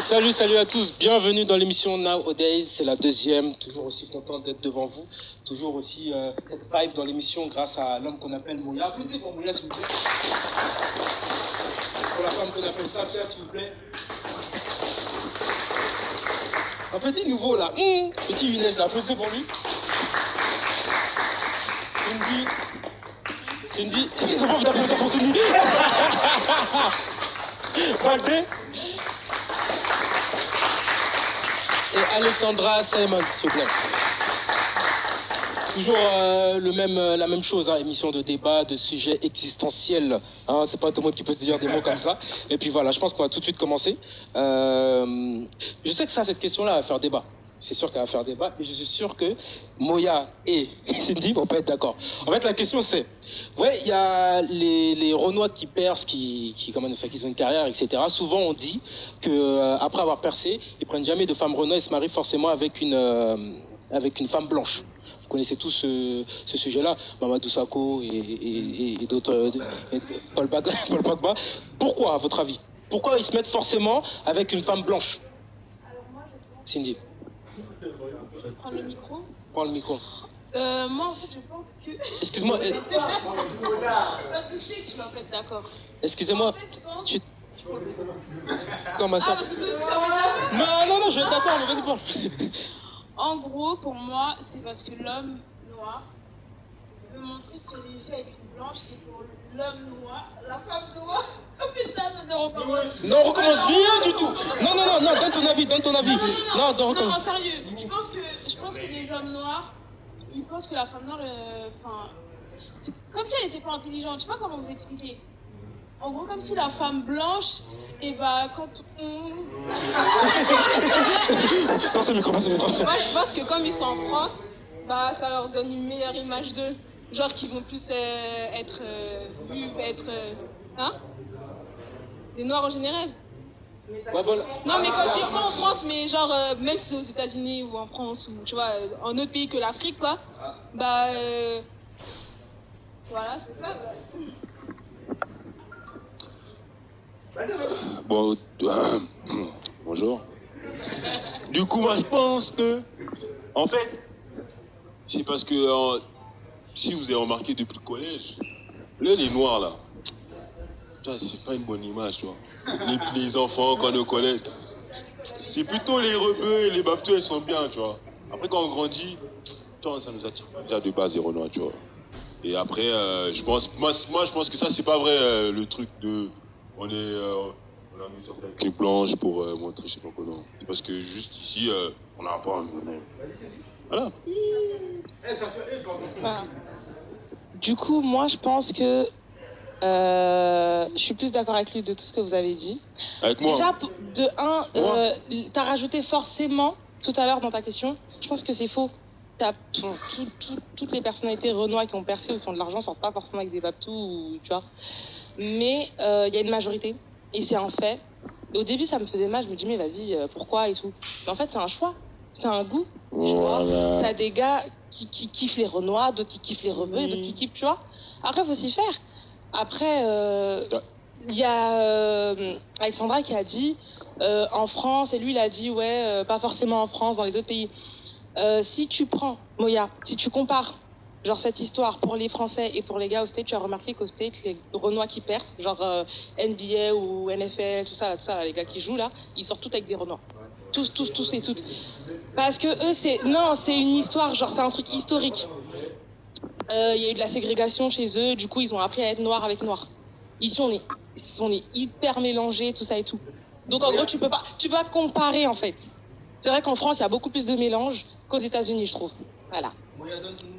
Salut à tous, bienvenue dans l'émission Nowadays, c'est la deuxième, toujours aussi content d'être devant vous, toujours aussi cette vibe dans l'émission grâce à l'homme qu'on appelle Moya. Applaudissez pour Moya s'il vous plaît. Pour la femme qu'on appelle Safia s'il vous plaît. Un petit nouveau là, petit Younes là, applaudissez pour lui. Cindy, ils ont pas envie d'applaudir pour Cindy. Valdé. Et Alexandra Simon, s'il vous plaît. Toujours la même chose, hein, émission de débat, de sujets existentiels. Hein, c'est pas tout le monde qui peut se dire des mots comme ça. Et puis voilà, je pense qu'on va tout de suite commencer. Je sais que cette question-là va faire débat. C'est sûr qu'elle va faire débat. Et je suis sûr que Moya et Cindy vont pas être d'accord. En fait, la question c'est, il y a les Renois qui percent, qui ont une carrière, etc. Souvent on dit que après avoir percé, ils prennent jamais de femme Renois et se marient forcément avec une femme blanche. Vous connaissez tous ce sujet-là, Mamadou Sakho et d'autres, Paul Pogba. Pourquoi, à votre avis? Pourquoi ils se mettent forcément avec une femme blanche? Alors moi, je pense... Cindy. Je vais prendre le micro. Prends le micro. Moi, en fait, je pense que... Excuse-moi. Parce que je sais que tu vas pas être d'accord. Excusez-moi. En fait, je pense... Non, ma soeur. parce que toi aussi, tu vas pas être d'accord. Non, je vais être d'accord, mais vas-y, parle. En gros, pour moi, c'est parce que l'homme noir veut montrer qu'il réussit avec une blanche et pour l'homme noir, la femme noire... Oh putain, ça ne recommence. Non, on recommence rien du tout. Non, donne ton avis. Non, sérieux. Je pense que les hommes noirs, ils pensent que la femme noire, c'est comme si elle n'était pas intelligente. Je sais pas comment vous expliquer. En gros, comme si la femme blanche, quand on... Passe le micro. Moi, je pense que comme ils sont en France, ça leur donne une meilleure image d'eux. Genre qu'ils vont plus être vus, des noirs en général. Ouais, bon, Non, mais quand je dis pas en France, mais genre, même si c'est aux États-Unis ou en France, ou tu vois, en autre pays que l'Afrique, quoi, voilà, c'est ça. Bon, bonjour. Du coup, moi, je pense que, en fait, c'est parce que, si vous avez remarqué depuis le collège, là, les noirs, là, c'est pas une bonne image, tu vois. Les enfants, quand on est au collège, c'est plutôt les rebeux et les baptous, ils sont bien, tu vois. Après, quand on grandit, ça nous attire déjà de base, les renois, tu vois. Et après, je pense que ça, c'est pas vrai, le truc de... On a mis sur les blanches pour montrer, je sais pas quoi, non. C'est parce que juste ici, on n'a pas un honneur. Voilà. Du coup, moi, je pense que je suis plus d'accord avec lui de tout ce que vous avez dit. Avec moi. Déjà, t'as rajouté forcément, tout à l'heure dans ta question, je pense que c'est faux. Toutes les personnalités renois qui ont percé ou qui ont de l'argent sortent pas forcément avec des baptous, ou, tu vois. Mais il y a une majorité, et c'est un fait. Et au début, ça me faisait mal, je me dis, mais vas-y, pourquoi et tout. Mais en fait, c'est un choix, c'est un goût, tu vois. T'as des gars qui kiffent les renois, d'autres qui kiffent les rebeux, d'autres qui kiffent, tu vois. Après, il faut s'y faire. Après, il y a Alexandra qui a dit en France, et lui il a dit pas forcément en France, dans les autres pays. Si tu prends, Moya, si tu compares genre cette histoire pour les Français et pour les gars au States, tu as remarqué qu'au States, les Renois qui percent, genre NBA ou NFL, tout ça, là, les gars qui jouent là, ils sortent tous avec des Renois. Tous et toutes. Parce que eux, c'est une histoire, genre c'est un truc historique. Il y a eu de la ségrégation chez eux, du coup ils ont appris à être noirs avec noirs. Ici on est hyper mélangés, tout ça et tout. Donc en gros tu peux pas comparer en fait. C'est vrai qu'en France il y a beaucoup plus de mélange qu'aux États-Unis, je trouve. Voilà.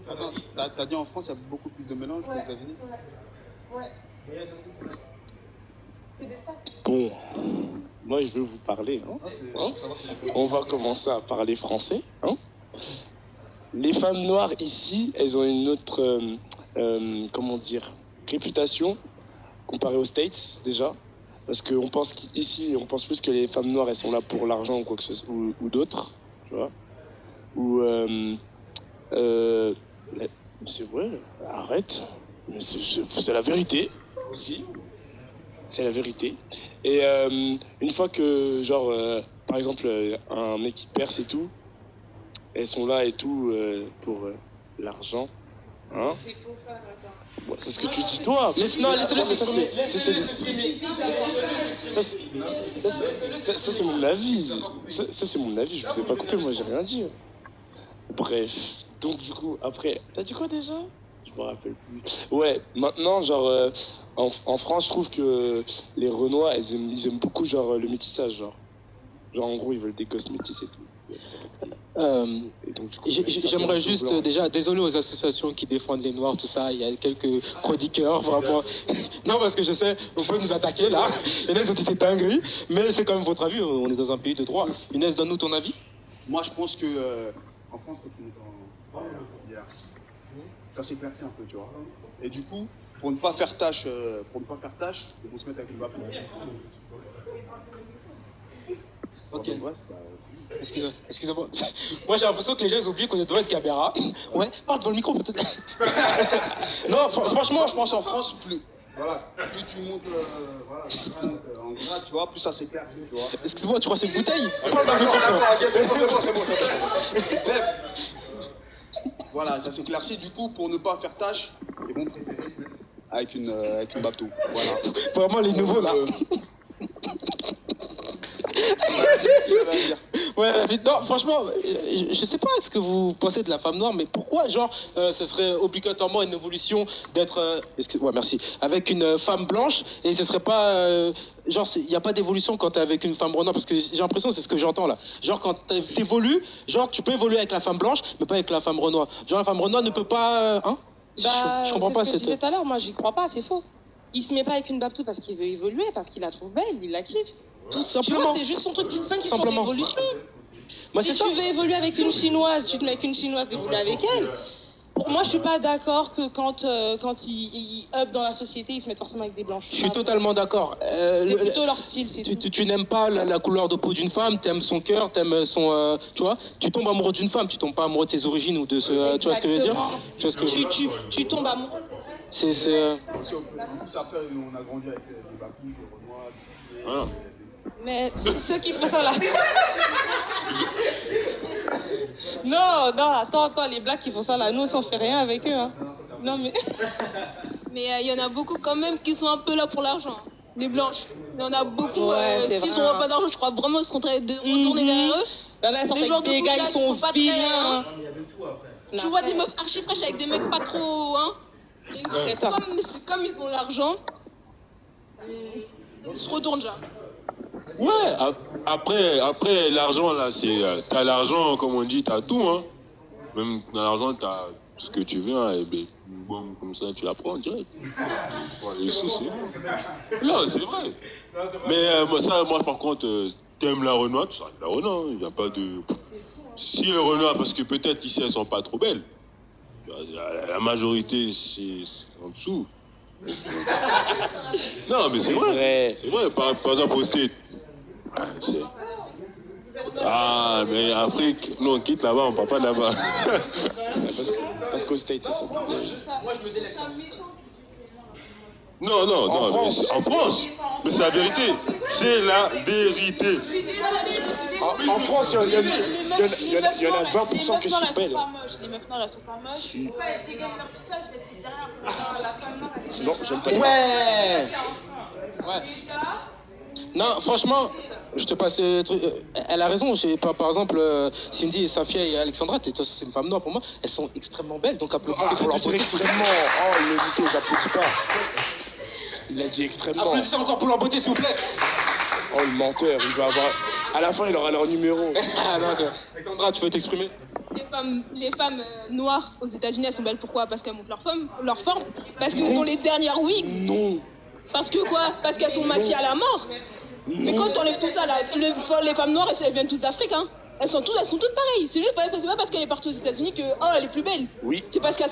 Attends, t'as dit en France il y a beaucoup plus de mélange qu'aux États-Unis? Ouais. C'est des stats. Bon, moi je vais vous parler. On va commencer à parler français. Les femmes noires ici, elles ont une autre, réputation comparée aux States déjà. Parce qu'on pense qu'ici, on pense plus que les femmes noires, elles sont là pour l'argent ou quoi que ce soit, ou d'autres, tu vois. C'est vrai, arrête. C'est la vérité, si. C'est la vérité. Et une fois que, par exemple, un mec qui perce et tout, elles sont là et tout pour l'argent. Hein? Bon, c'est ce que tu dis toi. Laisse-le s'exprimer. Ça c'est mon avis. Ça c'est mon avis. Je vous ai pas coupé, moi j'ai rien dit. Bref. Donc du coup après, t'as dit quoi déjà? Je me rappelle plus. Ouais. Maintenant genre en France, je trouve que les Renois ils aiment beaucoup genre le métissage genre. Genre en gros ils veulent des gosses métis et tout. J'aimerais juste déjà, désolé aux associations qui défendent les Noirs, tout ça, il y a quelques chroniqueurs vraiment. Non, parce que je sais, on peut nous attaquer là, Inès, c'était dinguerie, mais c'est quand même votre avis, on est dans un pays de droit. Inès, donne-nous ton avis. Moi, je pense que en France, quand on est en hiérarchie, ça s'éclaircit un peu, tu vois. Et du coup, pour ne pas faire tâche, ils vont se mettre avec le baptême. Ok. Bref, Excusez-moi. Moi, j'ai l'impression que les gens ils ont oublié qu'on est devant une caméra. Ouais, parle devant le micro peut-être. Non, franchement, je pense en France, plus tu montes, en grade, tu vois, plus ça s'éclaircit, tu vois. Excuse-moi, tu crois que c'est une bouteille? D'accord, ok, c'est bon. Bref. Voilà, ça s'éclaircit, du coup, pour ne pas faire tâche, ils vont préférer se mettre avec une baptou. Voilà. Vraiment les nouveaux là. Ouais, non, franchement, je sais pas ce que vous pensez de la femme noire, mais pourquoi, genre, ce serait obligatoirement une évolution d'être, ouais, merci, avec une femme blanche, et ce serait pas, genre, il n'y a pas d'évolution quand t'es avec une femme noire, parce que j'ai l'impression, c'est ce que j'entends là. Genre, quand t'évolues, genre, tu peux évoluer avec la femme blanche, mais pas avec la femme renoire. Genre, la femme renoire ne peut pas, hein? Je comprends pas. C'est ce que je disais tout à l'heure, moi, j'y crois pas, c'est faux. Il se met pas avec une baptou parce qu'il veut évoluer, parce qu'il la trouve belle, il la kiffe. Tout simplement. Tu vois, c'est juste son truc, c'est pas une question d'évolution. Moi, si tu veux évoluer avec une chinoise, tu te mets avec une chinoise d'évoluer avec elle. Pour moi, je suis pas d'accord que quand ils up dans la société, ils se mettent forcément avec des blanches. Je suis totalement d'accord. C'est plutôt leur style, c'est tout. Tu n'aimes pas la couleur de peau d'une femme, t'aimes son cœur, t'aimes son... tu vois, tu tombes amoureux d'une femme, tu tombes pas amoureux de ses origines ou de ce... tu vois ce que je veux dire? Tu tombes amoureux. C'est... Après, on a grandi avec des baptous, des renois, Voilà. Mais ceux qui font ça là... non, attends, les blacks qui font ça là, nous on fait rien avec eux. Hein. Non mais... Mais il y en a beaucoup quand même qui sont un peu là pour l'argent. Les blanches. Il y en a beaucoup, Ouais, s'ils n'auront pas d'argent, je crois vraiment qu'ils seront retourner derrière eux. Là, ils sont Les gens de des gars, là, ils sont pas très, vilains. Il y a de tout après. Tu vois des meufs archi fraîches avec des mecs pas trop, hein. Comme ils ont l'argent, ils se retournent déjà. Ouais, après l'argent là, c'est t'as l'argent, comme on dit, t'as tout, hein. Même dans l'argent, t'as tout ce que tu veux, hein, et ben, bon, comme ça, tu la prends direct. Ouais, les sous, c'est... Non, c'est vrai. Mais moi, par contre, t'aimes la Renoir, tu s'arrêtes la Renoir, il n'y a pas de... Si les Renoir, parce que peut-être ici, elles sont pas trop belles. La majorité, c'est en dessous. Non, mais c'est vrai. C'est vrai, par exemple, au State. Mais Afrique, nous on quitte là-bas, on part pas de là-bas. Parce qu'au States, ils sont... Non, en France. Mais c'est la vérité. C'est la vérité. En France, il y en a 20% qui sont belles. Les meufs noires, elles sont pas moches. Si. Pas être des gars tout ça, vous êtes derrière la femme noire. Non, j'aime pas les... Ouais. Non, franchement, je te passe le truc. Elle a raison. Par exemple, Cindy et Safia et Alexandra, c'est une femme noire pour moi. Elles sont extrêmement belles, donc applaudissez pour leur beauté. Extrêmement. Oh, le mytho, j'applaudis pas. Il a dit extrêmement. Applaudissez encore pour leur beauté, s'il vous plaît. Oh, le menteur, il va avoir... À la fin, il aura leur numéro. Ah non, c'est... Alexandra, tu veux t'exprimer? Les femmes noires aux États-Unis, elles sont belles. Pourquoi? Parce qu'elles montrent leur forme. Parce qu'elles ont les dernières wigs. Non. Parce que quoi? Parce qu'elles sont maquillées à la mort. Mais quand on enlève tout ça, là, les femmes noires, elles viennent toutes d'Afrique, hein. Elles sont toutes pareilles. C'est juste pas parce qu'elle est partie aux États-Unis que elle est plus belle. Oui. C'est parce qu'elle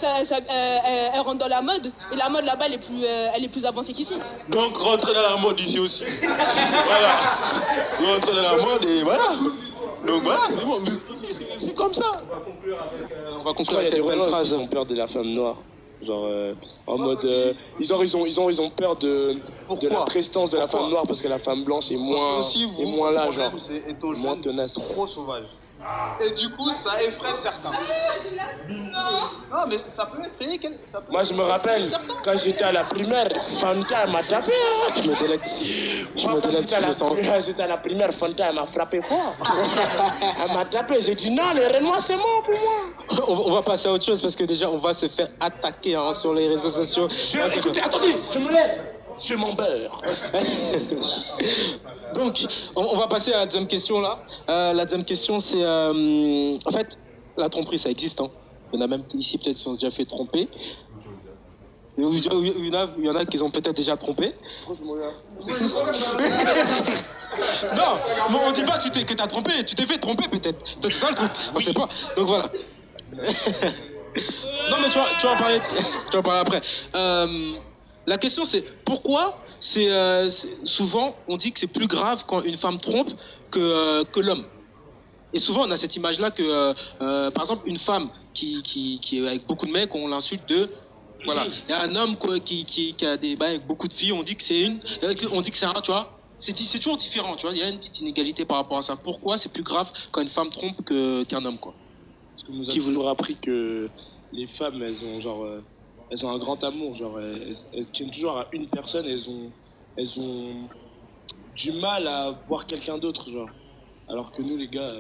rentre dans la mode. Et la mode là-bas, elle est plus avancée qu'ici. Donc rentrer dans la mode ici aussi. Voilà. Rentrer dans la mode et voilà. Donc voilà, c'est bon. C'est comme ça. On va conclure avec cette belle phrase. Ils ont peur de la femme noire. Genre, en mode. Ils ont peur de la prestance de la femme noire parce que la femme blanche est moins, Parce que aussi, vous, est moins là, le genre. problème, c'est étant moins jeune, tenace. trop sauvage. Et du coup, ça effraie certains. Non, mais ça peut effrayer quelqu'un. Moi, je me rappelle, quand j'étais à la primaire, Fanta m'a tapé. Hein. Je me délecte. Je Moi, me quand délecte, j'étais à la primaire, Fanta elle m'a frappé fort. Elle m'a tapé. J'ai dit non, les Renois, c'est mort pour moi. On va passer à autre chose parce que déjà, on va se faire attaquer hein, sur les réseaux sociaux. Écoutez, attendez, je me lève. Je m'en beurre. Donc, on va passer à la deuxième question là. La deuxième question, c'est en fait, la tromperie, ça existe. Hein. Il y en a même ici peut-être qui sont déjà fait tromper. Il y en a qui ont peut-être déjà trompé. Non, mais on dit pas que tu t'as trompé, tu t'es fait tromper peut-être. Peut-être c'est ça le truc, on sait pas. Donc voilà. Non mais tu vas en parler après. La question c'est pourquoi souvent on dit que c'est plus grave quand une femme trompe que l'homme. Et souvent on a cette image là que par exemple une femme qui est avec beaucoup de mecs, on l'insulte de voilà. Il y a un homme qui a des bails avec beaucoup de filles, on dit que c'est un, tu vois. C'est toujours différent, tu vois. Il y a une petite inégalité par rapport à ça. Pourquoi c'est plus grave quand une femme trompe qu'un homme, quoi. Parce qu'on nous a toujours appris que les femmes, elles ont un grand amour, genre elles tiennent toujours à une personne, elles ont du mal à voir quelqu'un d'autre, genre. Alors que nous, les gars,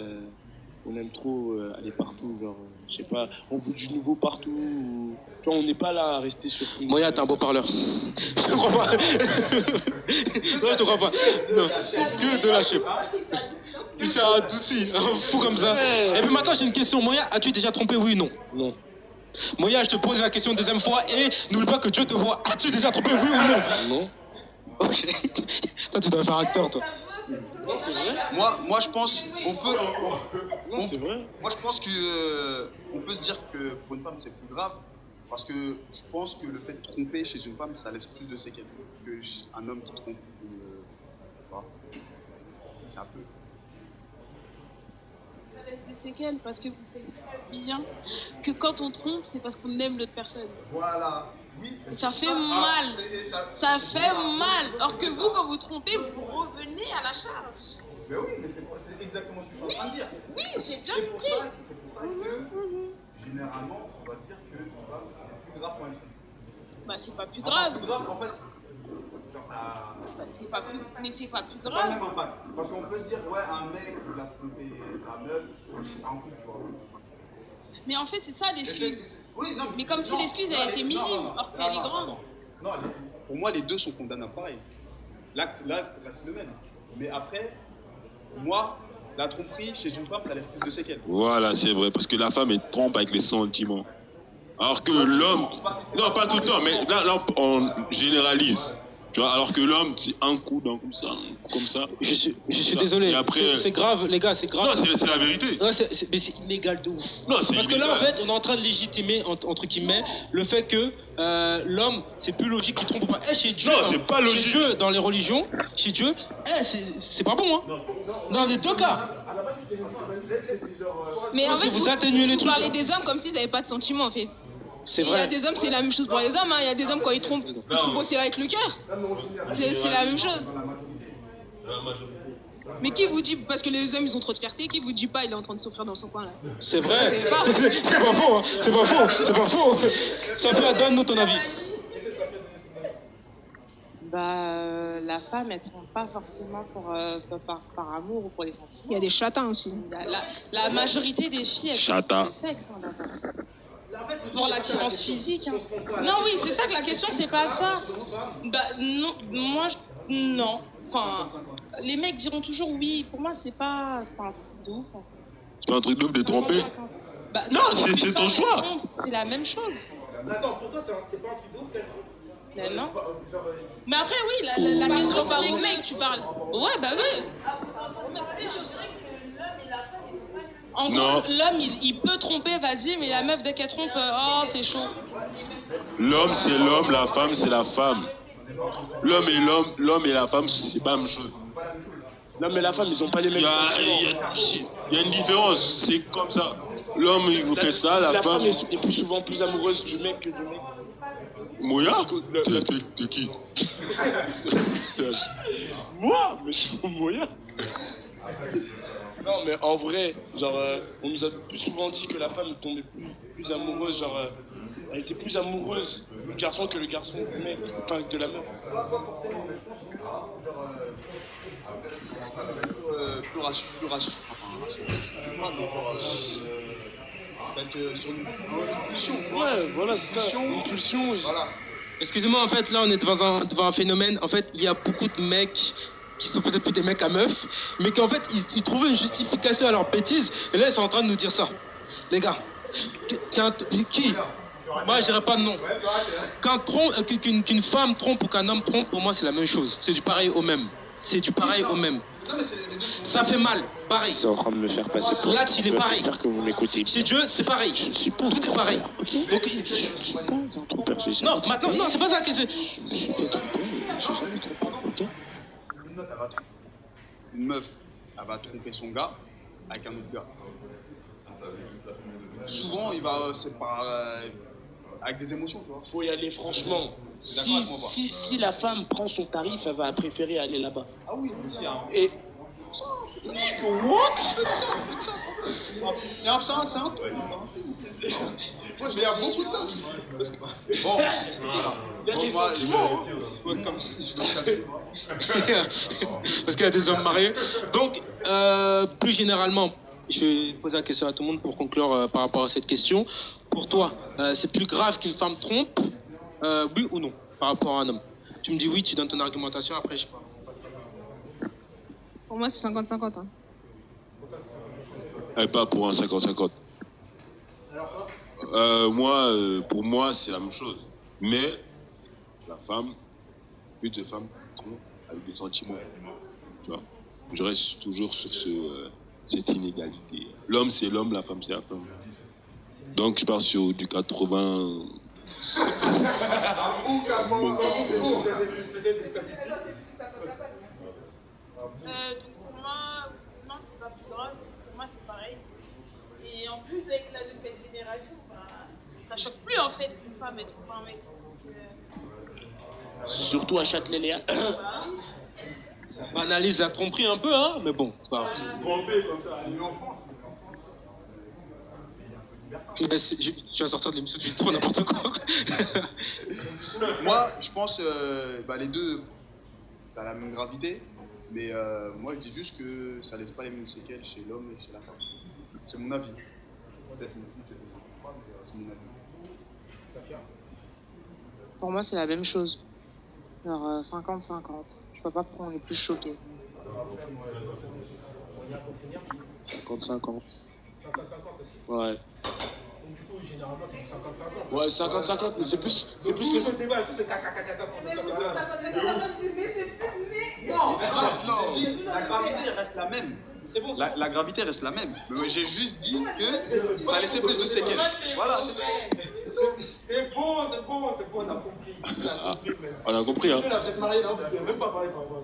on aime trop aller partout, genre, je sais pas, on veut du nouveau partout. Tu vois, on n'est pas là à rester sur une. Moya, t'es un beau parleur. Je te crois pas. Non, je te crois pas. Non, c'est que de lâcher. Il s'est adouci, un fou comme ça. Et puis maintenant, j'ai une question. Moya, as-tu déjà trompé, oui ou non? Non. Moya, je te pose la question une deuxième fois et n'oublie pas que Dieu te voit. As-tu déjà trompé, oui ou non? Non. Ok. Toi, tu dois faire acteur, toi. Non, c'est vrai. Moi, je pense, Non, c'est vrai. Moi, je pense que on peut se dire que pour une femme, c'est plus grave. Parce que je pense que le fait de tromper chez une femme, ça laisse plus de séquelles qu'un homme qui trompe. Tu vois, c'est un peu. Ça laisse des séquelles parce que vous savez bien que quand on trompe, c'est parce qu'on aime l'autre personne. Voilà. Oui. Et ça fait mal. Ça fait mal. Or que vous, quand vous trompez, vous revenez à la charge. Mais oui, mais c'est exactement ce que je suis en train de dire. Oui, j'ai bien C'est pour compris. ça que, généralement, on va dire que c'est plus grave quand elle trompe. Bah, c'est pas plus Enfin, grave. plus grave, en fait, genre ça. Bah, c'est pas plus... Mais c'est pas plus C'est pas le grave. même impact. Parce qu'on peut se dire, ouais, un mec, il a trompé sa meuf, c'est pas un coup, tu vois. Mais en fait, c'est ça l'excuse. Oui, non, Mais comme si l'excuse a été minime, or qu'elle est grande. Non, Pour moi, les deux sont condamnables pareil. L'acte reste le même. Mais après, pour moi, la tromperie chez une femme, ça laisse plus de séquelles. Voilà, c'est vrai, parce que la femme, elle trompe avec les sentiments. Alors que l'homme... Non, pas tout le temps, mais là on généralise. Tu vois, alors que l'homme, c'est un coup, comme ça, un coup comme ça. Je suis désolé. Et après... C'est grave, les gars, c'est grave. Non, c'est la vérité. Ouais, mais c'est illégal de ouf. Non, c'est Parce que illégal. là, en fait, on est en train de légitimer, entre guillemets, le fait que l'homme, c'est plus logique qu'il trompe ou pas. Chez Dieu, Non, c'est pas logique. Chez Dieu, dans les religions, chez Dieu, c'est pas bon. Hein. Dans les deux cas. Mais en Parce fait, que vous atténuez les vous trucs. parlez des hommes comme s'ils n'avaient pas de sentiments, en fait. C'est Il y a vrai. des hommes, c'est la même chose pour les hommes. Hein. Il y a des hommes, quand ils trompent aussi avec le cœur. C'est la même chose. Mais qui vous dit, parce que les hommes, ils ont trop de fierté, qui vous dit pas, il est en train de souffrir dans son coin, là. C'est vrai. C'est pas- C'est pas faux. Hein. C'est pas faux. C'est pas faux. Sophia, donne-nous ton avis. La femme, elle trompe pas forcément par amour ou pour les sentiments. Il y a des châtains aussi. La majorité des filles, elles trompent Chata. pour le sexe. Hein, pour l'attirance physique. Hein. Non, oui, c'est ça que la question, c'est pas ça. Bah, non, non. Enfin, les mecs diront toujours oui. Pour moi, c'est pas un truc de ouf. En fait. C'est pas un truc de ouf de tromper. Bah, Non, c'est une ton femme, choix. elle trompe, c'est la même chose. Attends, pour toi, c'est pas un truc de ouf qu'elle trompe. Mais non. Genre, Mais après, oui, la question, c'est aux mecs, tu parles. Ouais, bah oui. En gros, Non. l'homme, il peut tromper, vas-y, mais la meuf, dès qu'elle trompe, oh, c'est chaud. L'homme, c'est l'homme, la femme, c'est la femme. L'homme et la femme, c'est pas la même chose. L'homme et la femme, ils ont pas les mêmes sentiments. Il y a une différence, c'est comme ça. L'homme, il vous fait ça, la femme... est plus souvent plus amoureuse du mec que du mec. Moya Le- T'es qui? Moi, mais je suis Moya. Non, mais en vrai, genre, on nous a plus souvent dit que la femme tombait plus amoureuse, genre, elle était plus amoureuse du garçon que le garçon du mec, enfin de la meuf. Pas forcément, mais je pense que genre, Plus rationnel. Enfin, rationnel. Pas, mais genre, peut-être sur une pulsion, tu vois. Ouais, voilà, c'est ça, une pulsion. Voilà. Excusez-moi, en fait, là, on est devant un phénomène. En fait, il y a beaucoup de mecs qui sont peut-être plus des mecs à meufs, mais qu'en fait, ils trouvaient une justification à leurs bêtises. Et là, ils sont en train de nous dire ça. Les gars, qui moi, je dirais pas de nom. Qu'une femme trompe ou qu'un homme trompe, pour moi, c'est la même chose. C'est du pareil au même. C'est du pareil au même. Ça fait mal, pareil. C'est en train de me faire passer pour... Là, il est pareil. J'espère que vous m'écoutez. Chez Dieu, c'est pareil. Je ne suis pas Tout est pareil. ok. Donc, Je ne suis pas un trompeur. non, maintenant, non, c'est pas ça que c'est. Je me suis fait tromper, mais je suis jamais trompé, ok. Une meuf, elle va tromper son gars avec un autre gars. Souvent, c'est par avec des émotions, tu vois. Faut y aller franchement. Si la femme prend son tarif, elle va préférer aller là-bas. Ah oui, aussi, hein. Et... Mec, what? Il y a ça, c'est un truc. Moi, il y a beaucoup de ça aussi. Parce que, bon, voilà. Il y a Bon, des moi, sentiments. je vais Parce qu'il y a des hommes mariés. Donc, plus généralement, je vais poser la question à tout le monde pour conclure par rapport à cette question. Pour toi, c'est plus grave qu'une femme trompe, oui ou non, par rapport à un homme? Tu me dis oui, tu donnes ton argumentation, après je sais pas. Pour moi, c'est 50-50. Hein. Elle pas pour un 50-50. Pour moi, c'est la même chose. Mais la femme, plus de femmes trompent avec des sentiments. Tu vois, je reste toujours sur cette inégalité. L'homme, c'est l'homme, la femme, c'est la femme. Donc, je pars sur du 80. Donc pour moi, non, c'est pas plus grave. Pour moi, c'est pareil. Et en plus, avec la nouvelle génération, ça choque plus en fait qu'une femme ait trompé un mec. Donc, Surtout à Châtelet-Léal. Ça banalise la tromperie un peu, hein, mais bon, c'est pas grave. Tromper comme ça, nous en France. Tu vas sortir de l'émission, tu dis trop n'importe quoi. Moi, je pense les deux, ça a la même gravité. Mais moi, je dis juste que ça laisse pas les mêmes séquelles chez l'homme et chez la femme. C'est mon avis. Peut-être pas, mais c'est mon avis. Pour moi, c'est la même chose. Genre 50-50. Je vois pas pourquoi on est plus choqués. 50-50. Ouais. Donc, du coup, généralement, c'est 50-50. Ouais, 50-50, mais c'est plus Tout ce débat et tout ce caca pour Non, la gravité reste la même. C'est bon. La gravité reste la même. Mais j'ai juste dit que ça laissait plus de séquelles. Voilà, C'est bon, on a compris. On a compris, hein. Vous êtes mariés, là, vous ne même pas parler par rapport à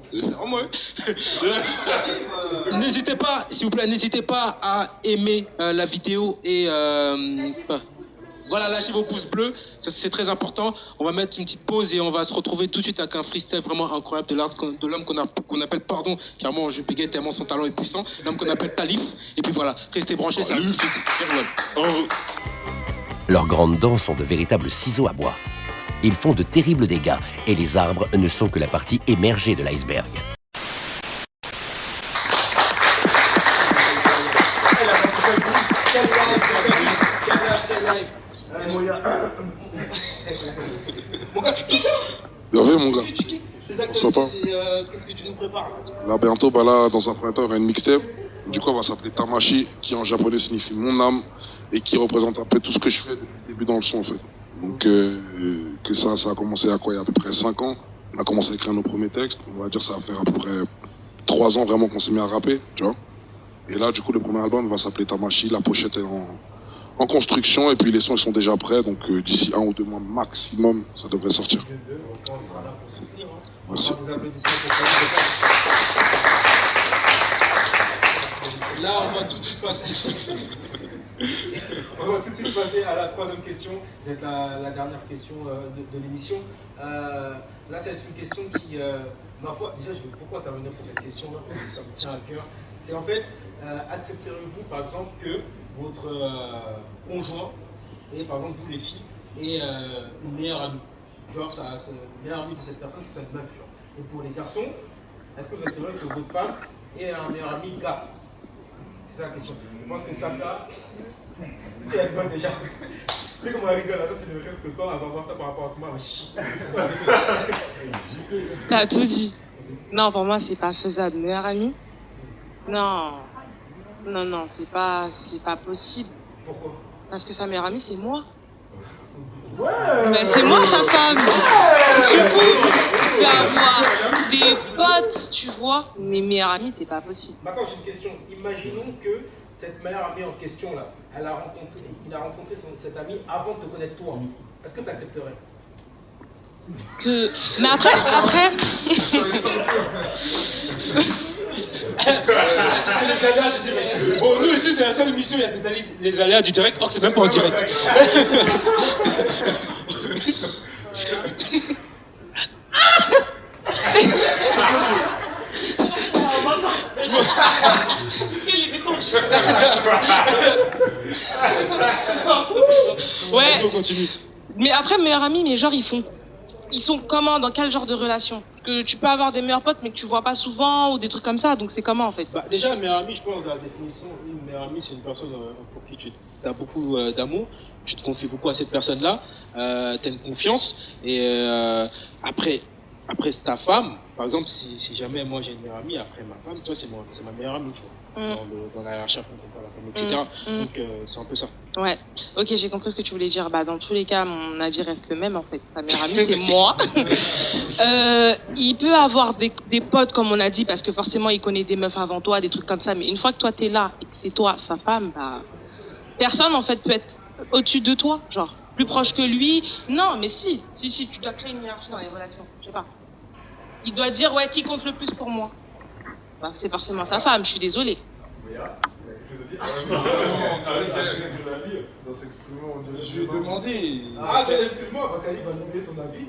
ça. N'hésitez pas, s'il vous plaît, n'hésitez pas à aimer la vidéo et voilà, lâchez vos pouces bleus, ça c'est très important. On va mettre une petite pause et on va se retrouver tout de suite avec un freestyle vraiment incroyable de l'homme qu'on appelle, pardon, car moi je bégaye tellement son talent est puissant, l'homme qu'on appelle Talif. Et puis voilà, restez branchés, ça va tout de suite. Leurs grandes dents sont de véritables ciseaux à bois. Ils font de terribles dégâts et les arbres ne sont que la partie émergée de l'iceberg. Bien vu mon gars. Ça va. Qu'est-ce que tu nous prépares? Là bientôt, là dans un premier temps, il y aura une mixtape. Du coup, elle va s'appeler Tamashi, qui en japonais signifie mon âme et qui représente un peu tout ce que je fais depuis le début dans le son en fait. Donc que ça a commencé à quoi? Il y a à peu près 5 ans. On a commencé à écrire nos premiers textes. On va dire ça va faire à peu près 3 ans vraiment qu'on s'est mis à rapper, tu vois. Et là, du coup, le premier album va s'appeler Tamashi. La pochette est en construction et puis les sons ils sont déjà prêts. Donc d'ici 1 ou 2 mois maximum, ça devrait sortir. Merci. Là, on va tout de suite passer. On va tout de suite passer à la troisième question. C'est la dernière question de l'émission. Là, c'est une question qui, ma foi, déjà, je vais pourquoi intervenir sur cette question-là, parce que ça me tient à cœur. C'est en fait, accepterez-vous, par exemple, que votre conjoint, et par exemple, vous les filles, ait une meilleure amie? Genre, c'est une meilleure amie de cette personne, c'est cette meuf. Genre. Et pour les garçons, est-ce que vous accepterez que votre femme ait un meilleur ami gars? C'est ça la question. Je pense que ça fait. C'est la rigole déjà. Tu sais comment elle rigole là? Ça, c'est le rêve que quand on va voir ça par rapport à ce moment. T'as tout dit. Non, pour moi, c'est pas faisable. Meilleur ami? Non. Non, c'est pas possible. Pourquoi? Parce que sa meilleure amie, c'est moi. Ben, c'est moi sa femme. Du coup, je peux avoir des potes, tu vois. Mais meilleure amie, c'est pas possible. Maintenant, j'ai une question. Imaginons que cette meilleure amie en question là, il a rencontré cette amie avant de te connaître toi. Est-ce que tu accepterais? Mais après... C'est les aléas du direct. Bon, nous ici, c'est la seule émission, il y a les aléas du direct. Or, c'est même pas en direct. Ouais. On continue. Mais après, meilleurs amis, mais genre, ils sont comment, dans quel genre de relation? Parce que tu peux avoir des meilleurs potes, mais que tu vois pas souvent, ou des trucs comme ça, donc c'est comment en fait? Bah, déjà, meilleur ami, je pense, dans la définition, une meilleure amie, c'est une personne pour qui tu as beaucoup d'amour, tu te confies beaucoup à cette personne-là, tu as une confiance, et après c'est ta femme. Par exemple, si jamais moi j'ai une meilleure amie, après ma femme, toi c'est ma meilleure amie, tu vois. Dans la hiérarchie, etc. Donc c'est un peu ça. Ouais, ok, j'ai compris ce que tu voulais dire. Bah, dans tous les cas, mon avis reste le même en fait. Sa meilleure amie, c'est moi. Il peut avoir des potes, comme on a dit, parce que forcément, il connaît des meufs avant toi, des trucs comme ça. Mais une fois que toi, t'es là et que c'est toi, sa femme, bah, personne en fait peut être au-dessus de toi, genre plus proche que lui. Non, mais si, tu dois créer une hiérarchie dans les relations. Je sais pas. Il doit dire, ouais, qui compte le plus pour moi? Bah, c'est forcément sa femme, je suis désolée. Je vais demander. Ah, excuse-moi, Bakali va demander son avis.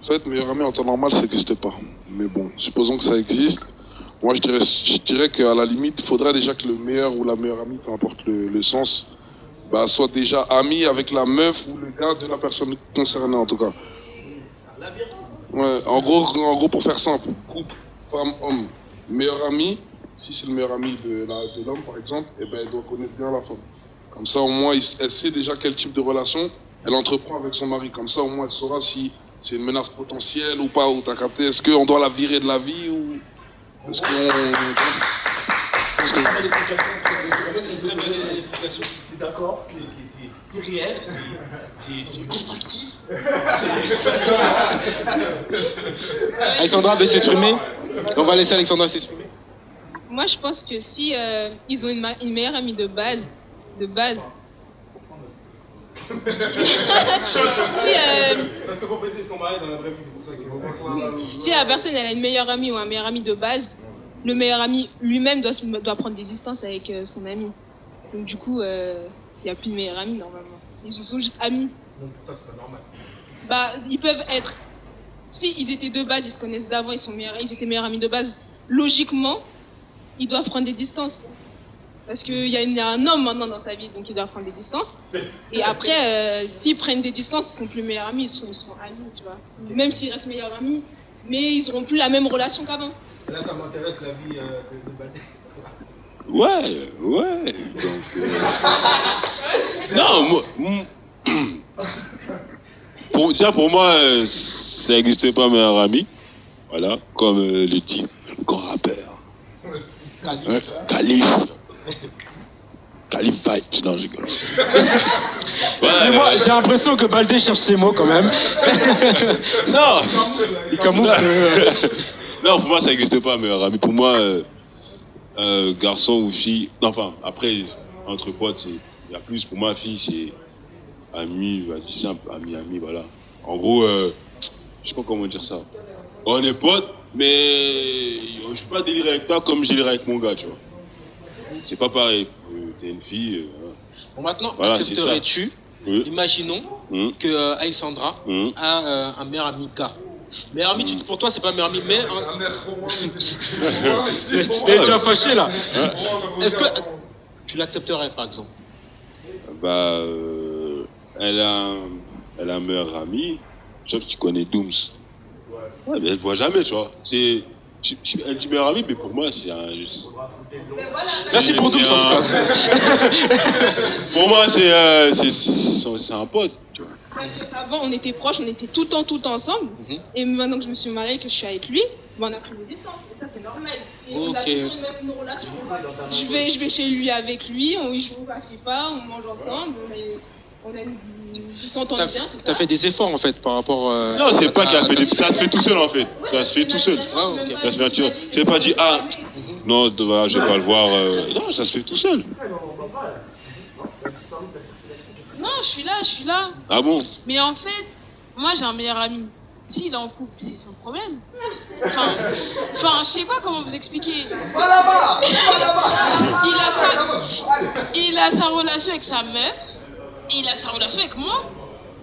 En fait, meilleur ami en temps normal, ça n'existe pas. Mais bon, supposons que ça existe. Moi, je dirais qu'à la limite, il faudrait déjà que le meilleur ou la meilleure amie, peu importe le sens, bah, soit déjà ami avec la meuf ou le gars de la personne concernée, en tout cas. Ouais, en gros, pour faire simple, couple, femme, homme, meilleur ami, si c'est le meilleur ami de l'homme, par exemple, eh ben, elle doit connaître bien la femme. Comme ça, au moins, elle sait déjà quel type de relation elle entreprend avec son mari. Comme ça, au moins, elle saura si c'est une menace potentielle ou pas, ou t'as capté. Est-ce qu'on doit la virer de la vie ou est-ce C'est d'accord, c'est réel, c'est constructif. Alexandra veut s'exprimer. On va laisser Alexandra s'exprimer. Moi, je pense que si ils ont une meilleure amie de base, Parce qu'il faut préciser son mari dans la vraie vie, c'est pour ça qu'il faut. Si la personne elle a une meilleure amie ou un meilleur ami de base, le meilleur ami lui-même doit prendre des distances avec son ami. Donc du coup, il n'y a plus de meilleur ami normalement. Ils sont juste amis. Donc pour toi, c'est pas normal. Bah, ils peuvent être. Si ils étaient de base, ils se connaissent d'avant, ils étaient meilleurs amis de base. Logiquement, ils doivent prendre des distances. Parce qu'il y a un homme maintenant dans sa vie, donc ils doivent prendre des distances. Et après, s'ils prennent des distances, ils sont plus meilleurs amis, ils sont amis, tu vois. Même s'ils restent meilleurs amis, mais ils n'auront plus la même relation qu'avant. Là, ça m'intéresse la vie de Baldé. Ouais. Donc, non, moi, pour moi, ça n'existait pas meilleur ami. Voilà, comme le dit le grand rappeur. Khalif Vibes, non, je rigole. Excusez-moi, j'ai l'impression que Baldé cherche ses mots quand même. Non. Il camoufle. Non, pour moi, ça n'existe pas, meilleur ami. Pour moi, garçon ou fille, enfin, après, entre potes, il y a plus. Pour moi, fille, c'est ami, vas-y, simple, ami, voilà. En gros, je sais pas comment dire ça. On est potes, mais je peux pas délirer avec toi comme je délirais avec mon gars, tu vois. C'est pas pareil. t'es une fille. Bon, maintenant, Voilà, c'est accepterais-tu, imaginons que Alexandra Mmh. a un meilleur ami K. Meilleur ami, pour toi, c'est pas meilleur ami, mais. Mais tu vas fâcher là. Est-ce que tu l'accepterais, par exemple? Bah, elle a un meilleur ami. Je sais que tu connais Dooms. Ouais, mais elle ne voit jamais, tu vois. Elle dit meilleur ami, mais pour moi, c'est un. Merci pour Dooms, en tout cas. Pour moi, c'est un pote, tu vois. Avant, on était proches, on était tout le temps ensemble. Et maintenant que je me suis mariée, que je suis avec lui, on a pris des distances. Et ça, c'est normal. Et on a toujours une relation. Je vais chez lui avec lui, on y joue à FIFA, on mange ensemble, on s'entend bien. T'as fait des efforts en fait par rapport. Non, c'est pas qu'elle a fait des. Ça se fait tout seul en fait. Ça se fait tout seul. Ça se fait, tu vois. C'est pas dit, non, je vais pas le voir. Non, ça se fait tout seul. Non, je suis là. Ah bon? Mais en fait, moi j'ai un meilleur ami. S'il est en couple, c'est son problème. Enfin, je sais pas comment vous expliquer. Il a sa relation avec sa meuf, et il a sa relation avec moi.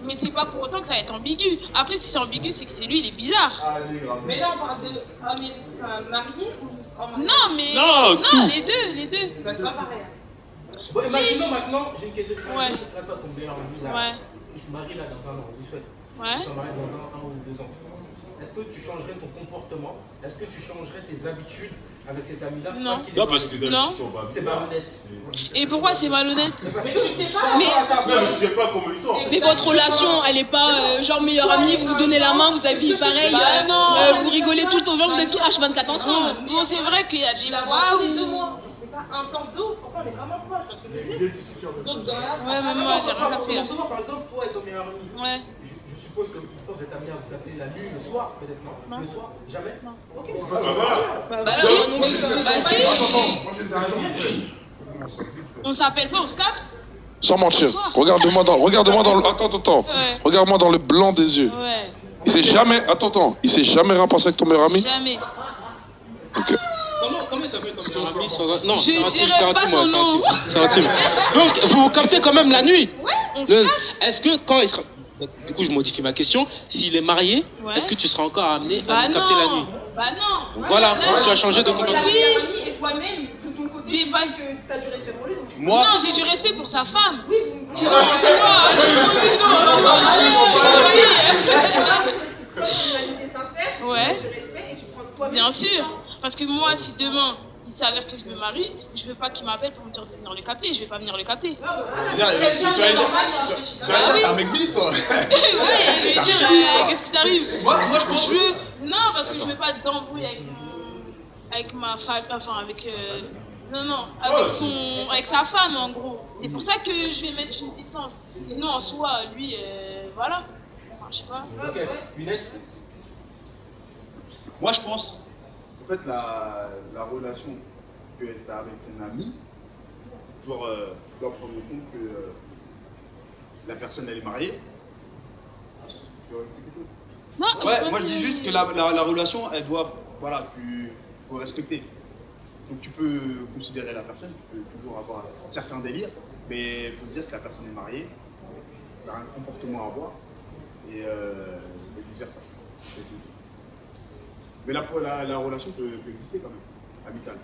Mais c'est pas pour autant que ça va être ambigu. Après, si c'est ambigu, c'est que c'est lui, il est bizarre. Mais là, on parle de marié ou Non, mais. Non, les deux. c'est pas pareil. Bon, imaginons maintenant, j'ai une question. Ouais. Attends, ton meilleur ami là, il se marie là dans un an, tu souhaites. Ouais. Il se marie dans un ou 2 ans. Est-ce que tu changerais ton comportement? Est-ce que tu changerais tes habitudes avec cet ami-là? Non. Parce que Non. C'est malhonnête. Et pourquoi c'est malhonnête? Mais je sais pas. je sais pas comment ils sont. Mais votre relation, elle est pas genre meilleure amie, vous vous donnez la main, vous habillez pareil, vous rigolez tout au long, vous êtes tout H24 ensemble. Bon, c'est vrai qu'il y a des fois où. 2 mois. C'est pas intense de ouf. Pourtant, on est vraiment proches. Parce que Il y a des discussions. Ouais, mais moi, j'ai rien capté là. Par exemple, toi et ton meilleur ami. Ouais. Je suppose que toi, vous êtes amenés à vous appeler la nuit, le soir, peut-être non? Le soir? Jamais? Non. Ok, c'est pas grave. Bah si. On s'appelle pas, on se capte. Sans mentir. Regarde-moi dans le. Attends. Ouais. Regarde-moi dans le blanc des yeux. Ouais. Il s'est jamais. Attends. Il s'est jamais rien passé avec ton meilleur ami? Jamais. Ok. Comment il s'appelle ton meilleur ami Non, Je c'est intime, dirais pas ton nom. c'est intime. Donc, vous captez quand même la nuit. Ouais, on se capte. Est-ce que quand il sera. Du coup, je modifie ma question. S'il est marié, est-ce que tu seras encore amené à vous capter la nuit? Bah non. Donc voilà, tu as changé de comportement. Oui. Et toi-même, de ton côté, Mais tu parce sais que t'as du respect pour lui. Donc Moi, Non, j'ai du respect pour sa femme. oui, Sinon, en soi. c'est une amitié sincère. Ouais. Tu respectes et tu prends toi-même. Bien sûr. Parce que moi, si demain, il s'avère que je me marie, je veux pas qu'il m'appelle pour me dire de venir le capter. Je vais pas venir le capter. Tu vas aller un mec bis, toi. Ouais, je vais dire, qu'est-ce qui t'arrive? Moi, je pense. Non, parce que je veux pas d'embrouille avec ma femme, enfin avec avec sa femme en gros. C'est pour ça que je vais mettre une distance. Sinon en soi, lui, voilà. Enfin, je sais pas. Ok, Younes. Moi, je pense, en fait, la relation que tu as avec ton ami, genre, tu dois prendre en compte que la personne, elle est mariée. Tu veux rajouter quelque chose? Non, Ouais, moi, je dis juste que la relation, elle doit, voilà, faut respecter. Donc, tu peux considérer la personne, tu peux toujours avoir certains délires, mais il faut se dire que la personne est mariée, tu as un comportement à avoir, et vice versa. C'est tout. Mais la relation peut exister quand même, amicale.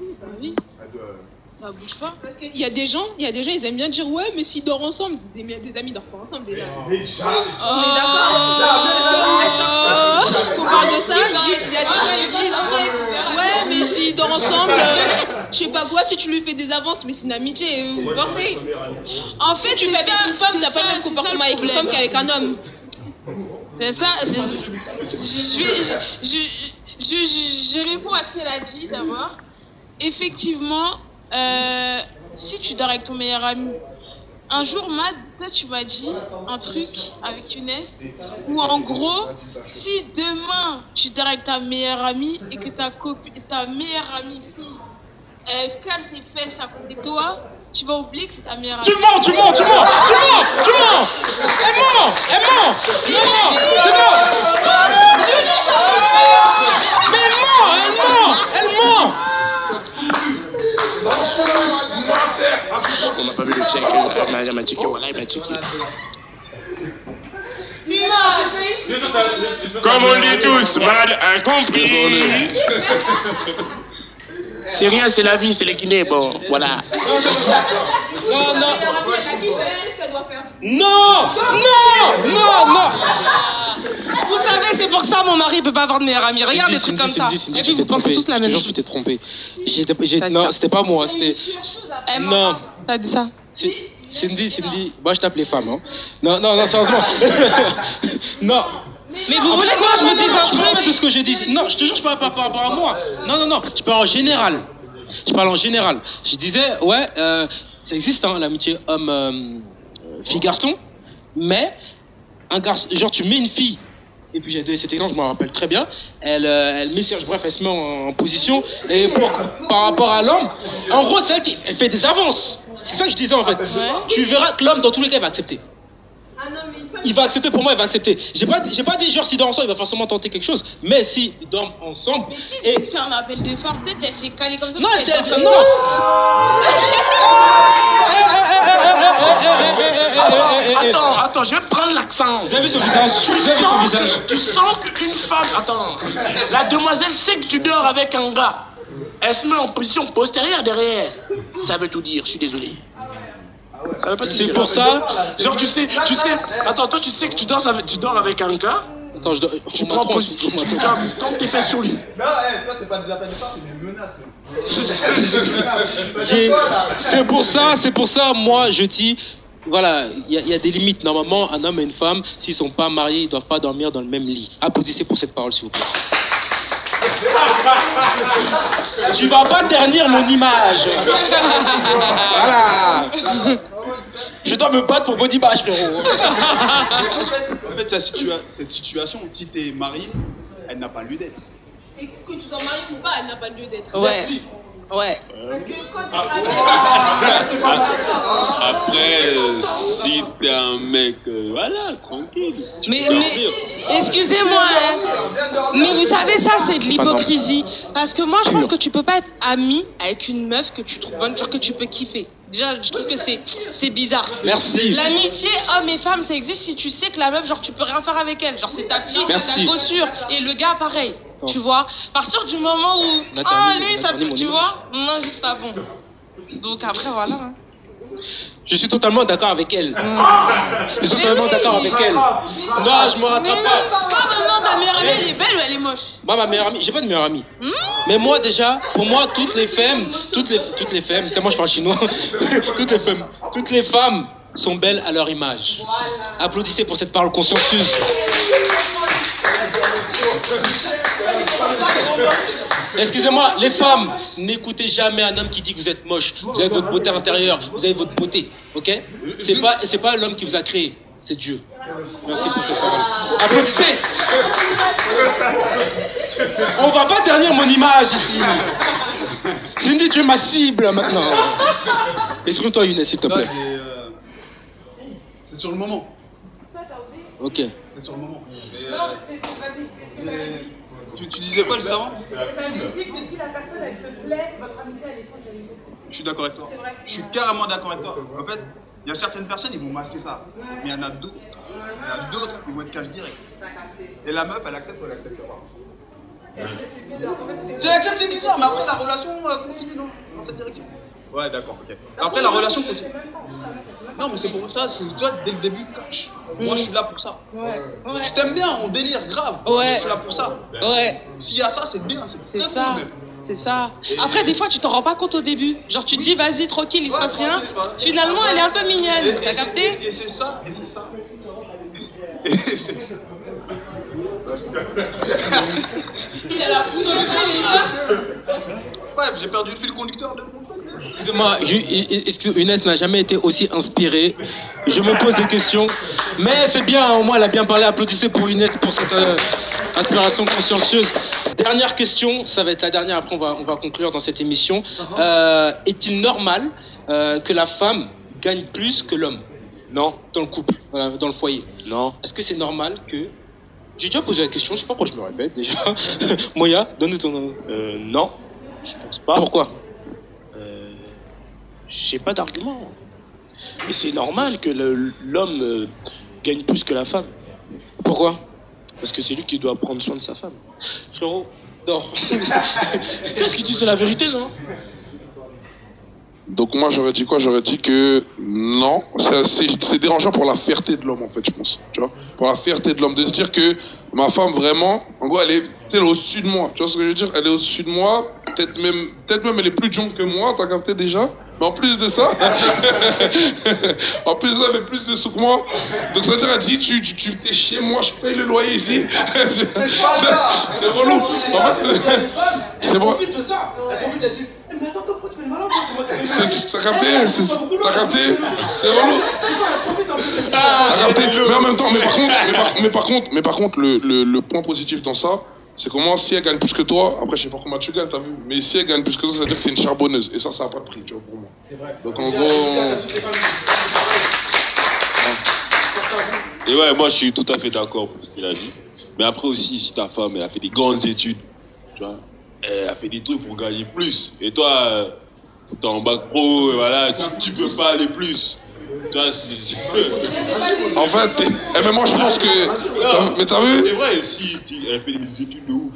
Oui. Elle doit, Ça bouge pas. Parce qu'il y a des gens, ils aiment bien dire ouais, mais s'ils dorment ensemble, des amis dorment pas ensemble déjà. On est d'accord. On parle de ça, il y a des gens qui disent ouais, mais s'ils dorment ensemble, je sais pas quoi, si tu lui fais des avances, mais c'est une amitié, vous pensez? En fait, tu fais avec une femme, t'as pas le même comportement avec une femme qu'avec un homme. C'est ça. Je réponds à ce qu'elle a dit d'abord. Effectivement, si tu dors avec ton meilleur ami, un jour, Matt, toi, tu m'as dit un truc avec Younes, où en gros, si demain tu dors avec ta meilleure amie et que ta meilleure amie fille cale ses fesses à côté de toi, tu vas oublier que c'est ta meilleure amie. Tu mens! Elle ment! C'est bon! Mais elle ment! On n'a pas vu le check. Elle m'a checké, voilà, il m'a checké. Comme on dit tous, mal incompris. C'est rien, c'est la vie, c'est les Guinées, bon, voilà. Non. Vous savez, c'est pour ça mon mari peut pas avoir de meilleur ami. Regarde des trucs comme ça. Et puis vous pensez tous la même chose. Je t'ai trompé. Non, c'était pas moi, c'était... Non. T'as dit ça? Cindy, moi je tape les femmes. Hein. Non, sérieusement. Non. Mais vous voulez que moi je vous dise un truc? truc? De ce que j'ai dit. Non, je te jure, je parle pas par rapport à moi. Non, je parle en général. Je disais, ouais, ça existe, hein, l'amitié homme-fille-garçon, mais un garçon, genre tu mets une fille, et puis j'ai donné cet exemple, je m'en rappelle très bien, elle met, bref, elle se met en position, et par rapport à l'homme, en gros, c'est elle qui fait des avances. C'est ça que je disais en fait. Ouais. Tu verras que l'homme, dans tous les cas, il va accepter. Il va accepter, pour moi, il va accepter. J'ai pas dit genre s'ils dorment ensemble, il va forcément tenter quelque chose. Mais s'ils dorment ensemble. Mais qui c'est un appel de fort, peut-être elle s'est calée comme ça. Non, c'est comme non. Attends, je vais prendre l'accent. Vous avez vu son visage? Tu sens qu'une femme. Attends. La demoiselle sait que tu dors avec un gars. Elle se met en position postérieure derrière. Ça veut tout dire, je suis désolé. Ça veut pas c'est pour ça. Genre tu sais. Attends, toi tu sais que tu dors avec un gars. Attends, tu prends position. Tu tentes tes fesses sur lui. Non, ça c'est pas des appels de phare, c'est des menaces. C'est pour ça, moi je dis, voilà, il y a des limites. Normalement, un homme et une femme, s'ils sont pas mariés, ils doivent pas dormir dans le même lit. Applaudissez pour cette parole, s'il vous plaît. Tu vas pas ternir mon image. Voilà. Je dois me battre pour body bash, frérot. En fait, cette situation, si t'es marié, elle n'a pas lieu d'être. Et que tu sois marié ou pas, elle n'a pas lieu d'être. Ouais. Merci. Ouais. Parce que quand Après, si t'es un mec, voilà, tranquille. Mais excusez-moi, hein. Mais vous savez, ça, c'est de l'hypocrisie. Parce que moi, je pense que tu peux pas être ami avec une meuf que tu trouves bonne, genre que tu peux kiffer. Déjà, je trouve que c'est bizarre. Merci. L'amitié homme et femme, ça existe si tu sais que la meuf, genre, tu peux rien faire avec elle. Genre, c'est ta petite, ta gossure. Et le gars, pareil. Non. Tu vois, à partir du moment où lui ça peut, tu vois, non, c'est pas bon. Donc après voilà. Hein. Je suis totalement d'accord avec elle. Je suis totalement d'accord avec elle. Non, je me rattrape pas. Toi maintenant ta meilleure amie elle est belle ou elle est moche? Moi ma meilleure amie, j'ai pas de meilleure amie. Mais moi déjà, pour moi toutes les femmes, tellement je parle chinois, toutes les femmes sont belles à leur image. Voilà. Applaudissez pour cette parole consciencieuse. Excusez-moi, les femmes, n'écoutez jamais un homme qui dit que vous êtes moche. Vous avez votre beauté intérieure, vous avez votre beauté, ok? C'est pas l'homme qui vous a créé, c'est Dieu. Merci pour cette parole. Applaudissez. On va pas ternir mon image ici. Cindy, tu es ma cible maintenant. Exprime-toi, Younes, s'il te plaît. C'est sur le moment. Ok. C'était sur le moment. Non, vas-y. Tu disais quoi juste avant? J'avais dit que si la personne elle te plaît, votre amitié elle est fausse, elle est hypocrite. Je suis d'accord avec toi. Je suis carrément d'accord avec toi. En fait, il y a certaines personnes, ils vont masquer ça. Mais il y en a d'autres. Ils vont être cash direct. Et la meuf, elle accepte ou elle accepte pas? Si elle accepte, c'est bizarre, mais après la relation continue dans cette direction. Ouais, d'accord, ok. Après la relation continue. Non, mais c'est pour ça, c'est toi dès le début, cash. Moi, je suis là pour ça. Ouais. Je t'aime bien, on délire grave. Ouais. Je suis là pour ça. Ouais. S'il y a ça, c'est bien. C'est très ça. cool même. C'est ça. Après, des fois, tu t'en rends pas compte au début. Genre, tu te dis, vas-y, tranquille, il se passe rien. Finalement, elle est un peu mignonne. T'as capté? Et c'est ça. Et c'est ça. Et c'est ça. Il a la pousse au pied, Bref, j'ai perdu le fil conducteur de mon. Excusez-moi, Younes n'a jamais été aussi inspiré. Je me pose des questions. Mais c'est bien, au moins elle a bien parlé. Applaudissez pour Younes pour cette inspiration consciencieuse. Dernière question, ça va être la dernière, après on va conclure dans cette émission. Est-il normal que la femme gagne plus que l'homme? Non. Dans le couple, dans le foyer? Non. Est-ce que c'est normal que... J'ai déjà posé la question, je sais pas pourquoi je me répète déjà. Moya, donne-nous ton nom. Non, je pense pas. Pourquoi? J'ai pas d'argument. Et c'est normal que l'homme gagne plus que la femme. Pourquoi? Parce que c'est lui qui doit prendre soin de sa femme. Frérot, dors. Qu'est-ce qu'il dit? C'est la vérité, non? Donc moi j'aurais dit quoi? J'aurais dit que non, c'est dérangeant pour la fierté de l'homme en fait, je pense. Tu vois, pour la fierté de l'homme, de se dire que ma femme vraiment, en gros elle est au-dessus de moi. Tu vois ce que je veux dire? Elle est au-dessus de moi, peut-être même elle est plus jonque que moi, t'as capté déjà? Mais en plus de ça, elle fait plus de sous que moi. Donc ça veut dire, elle dit, tu t'es chez moi, je paye le loyer ici. C'est ça, c'est relou. En fait, c'est bon. Elle profite de ça. Elle profite, elle dit, mais attends, pourquoi tu fais le malin? T'as capté? C'est relou. T'as capté? Mais en même temps, mais par contre, le point positif dans ça, c'est comment si elle gagne plus que toi, après je sais pas comment tu gagnes, t'as vu, mais si elle gagne plus que toi, ça veut dire que c'est une charbonneuse. Et ça n'a pas de prix, tu vois, pour moi. C'est vrai. Donc en gros... Et ouais, moi je suis tout à fait d'accord pour ce qu'il a dit. Mais après aussi, si ta femme, elle a fait des grandes études, tu vois, elle a fait des trucs pour gagner plus. Et toi, t'es en bac pro, et voilà, tu peux pas aller plus. Tu vois, En fait, mais moi je pense que... Mais t'as vu? C'est vrai, si elle fait des études de ouf.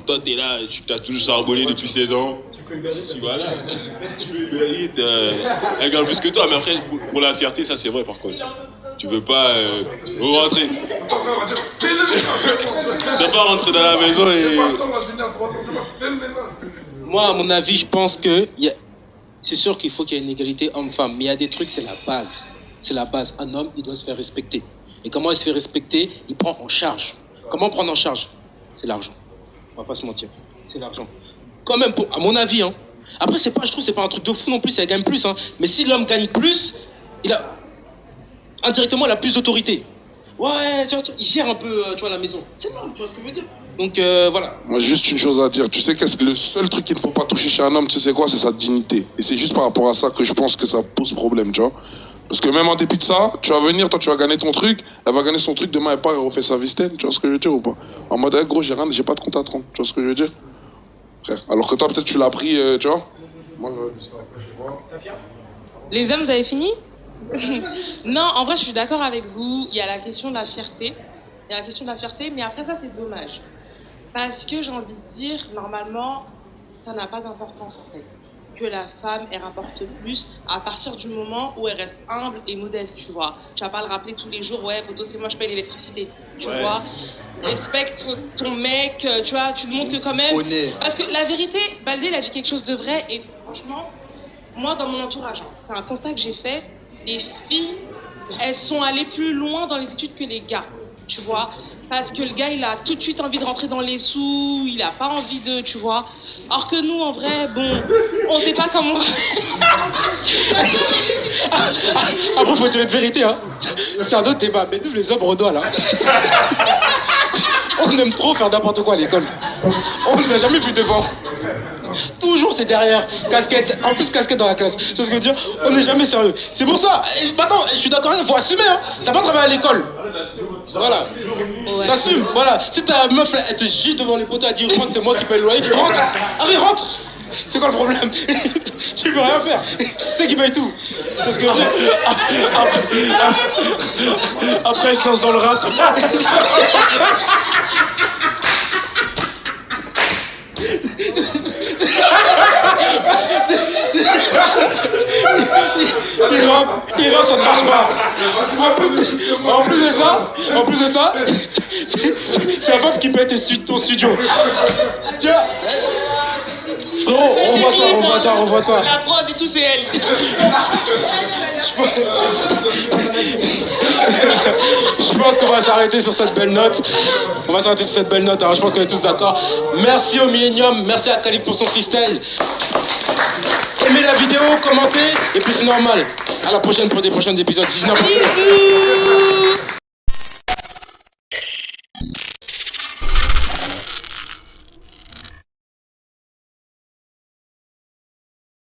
Toi, t'es là, tu t'as toujours charbonné depuis 16 ans. Voilà, tu fais le mérite. Elle gagne plus que toi, mais après, pour la fierté, ça c'est vrai par contre. Tu veux pas rentrer. Tu veux pas rentrer dans la maison et... Moi, à mon avis, je pense que c'est sûr qu'il faut qu'il y ait une égalité homme-femme, mais il y a des trucs, c'est la base. C'est la base. Un homme, il doit se faire respecter. Et comment il se fait respecter? Il prend en charge. Comment prendre en charge? C'est l'argent. On va pas se mentir. C'est l'argent. Quand même, à mon avis, hein. Après, je trouve que c'est pas un truc de fou non plus, elle gagne plus, hein. Mais si l'homme gagne plus, indirectement, il a plus d'autorité. Ouais, tu vois, il gère un peu, tu vois, la maison. C'est normal, tu vois ce que je veux dire? Donc, voilà. Moi, j'ai juste une chose à dire. Tu sais que le seul truc qu'il ne faut pas toucher chez un homme, tu sais quoi? C'est sa dignité. Et c'est juste par rapport à ça que je pense que ça pose problème, tu vois. Parce que même en dépit de ça, tu vas venir, toi, tu vas gagner ton truc, elle va gagner son truc, demain, elle part, elle refait sa vistène. Tu vois ce que je veux dire ou pas? En mode, hey, gros, j'ai pas de compte à 30. Tu vois ce que je veux dire? Frère. Alors que toi, peut-être, tu l'as pris, tu vois? Moi, j'aurais dit ça. Après, je vois. Les hommes, vous avez fini? Non, en vrai, je suis d'accord avec vous. Il y a la question de la fierté. Mais après ça, c'est dommage. Parce que j'ai envie de dire, normalement, ça n'a pas d'importance, en fait. Que la femme, elle rapporte plus à partir du moment où elle reste humble et modeste, tu vois. Tu vas pas le rappeler tous les jours, ouais, poto, c'est moi, je paye l'électricité, tu vois. Respecte ton mec, tu vois, tu lui montres que quand même... Parce que la vérité, Baldé, il a dit quelque chose de vrai, et franchement, moi, dans mon entourage, c'est un constat que j'ai fait, les filles, elles sont allées plus loin dans les études que les gars. Tu vois, parce que le gars, il a tout de suite envie de rentrer dans les sous, il a pas envie de, tu vois. Alors que nous, en vrai, bon, on sait pas comment... Après, faut dire une vérité, hein. C'est un autre débat, mais nous, les hommes, on doit, là. On aime trop faire n'importe quoi à l'école. On ne nous a jamais vu devant. Toujours c'est derrière, casquette, en plus casquette dans la classe. Tu vois ce que je veux dire? On n'est jamais sérieux. C'est pour ça, attends, je suis d'accord, il faut assumer, hein. T'as pas travaillé à l'école. Voilà. Ouais. T'assumes, voilà. Si ta meuf, elle te gît devant les poteaux, elle dit rentre, c'est moi qui paye le loyer, rentre. Allez, rentre. C'est quoi le problème? Tu peux rien faire. C'est qui paye tout. C'est ce que je veux dire. Après, elle se lance dans le rap. Il rappe, ça ne marche pas. En plus de ça, c'est la femme qui paye ton studio. Tu vois? Frérot, revois-toi. La prod et tout, c'est elle. Je pense qu'on va s'arrêter sur cette belle note. Alors, je pense qu'on est tous d'accord. Merci au Millennium, merci à Khalif pour son freestyle. Aimez la vidéo, commentez, et puis c'est normal. À la prochaine pour des prochains épisodes. Bisous.